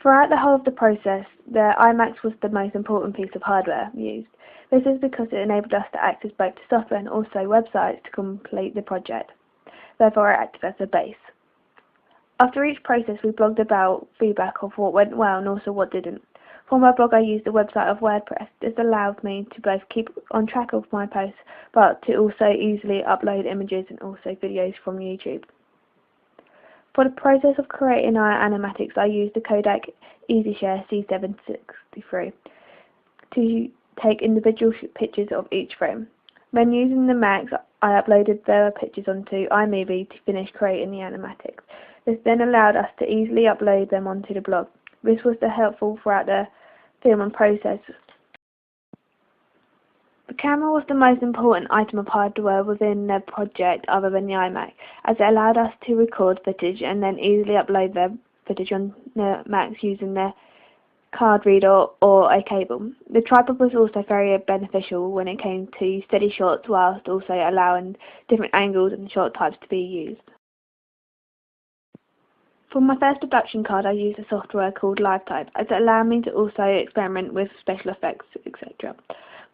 Throughout the whole of the process, the iMacs was the most important piece of hardware used. This is because it enabled us to access both the software and also websites to complete the project. Therefore, it acted as a base. After each process, we blogged about feedback of what went well and also what didn't. For my blog, I used the website of WordPress. This allowed me to both keep on track of my posts, but to also easily upload images and also videos from YouTube. For the process of creating our animatics, I used the Kodak EasyShare C763 to take individual pictures of each frame. When using the Macs, I uploaded the pictures onto iMovie to finish creating the animatics. This then allowed us to easily upload them onto the blog. This was helpful throughout the film and process. The camera was the most important item of hardware within the project other than the iMac, as it allowed us to record footage and then easily upload the footage on the Macs using the card reader or a cable. The tripod was also very beneficial when it came to steady shots whilst also allowing different angles and shot types to be used. For my first production card, I used a software called LiveType, as it allowed me to also experiment with special effects, etc.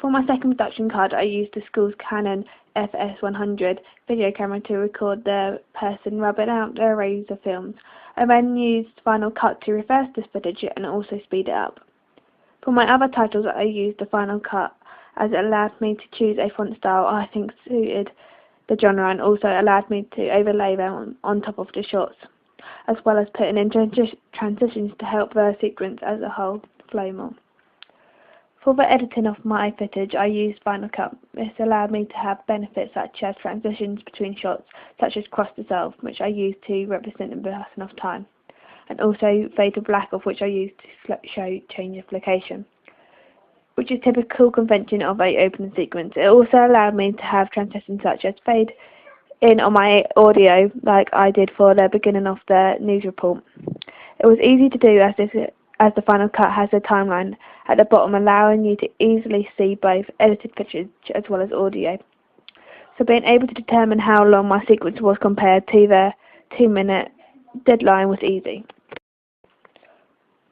For my second production card, I used the school's Canon FS100 video camera to record the person rubbing out the arrays of films. I then used Final Cut to reverse this footage and also speed it up. For my other titles, I used the Final Cut, as it allowed me to choose a font style I think suited the genre and also allowed me to overlay them on top of the shots, as well as putting in transitions to help the sequence as a whole flow more. For the editing of my footage, I used Final Cut. This allowed me to have benefits such as transitions between shots, such as cross dissolve, which I used to represent the passing of time, and also fade to black, of which I used to show change of location, which is typical convention of an opening sequence. It also allowed me to have transitions such as fade in on my audio, like I did for the beginning of the news report. It was easy to do as the Final Cut has a timeline at the bottom, allowing you to easily see both edited footage as well as audio. So being able to determine how long my sequence was compared to the 2-minute deadline was easy.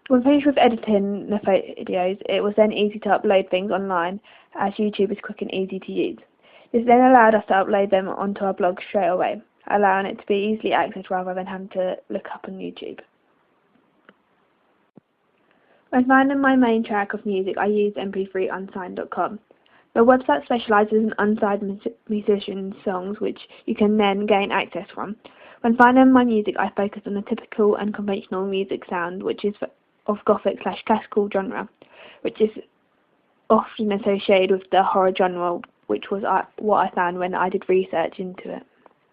When finished with editing the videos, it was then easy to upload things online, as YouTube is quick and easy to use. This then allowed us to upload them onto our blog straight away, allowing it to be easily accessed rather than having to look up on YouTube. When finding my main track of music, I used mp3unsigned.com. The website specialises in unsigned musicians' songs, which you can then gain access from. When finding my music, I focused on the typical and conventional music sound, which is of gothic/classical genre, which is often associated with the horror genre, which was what I found when I did research into it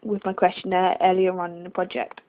with my questionnaire earlier on in the project.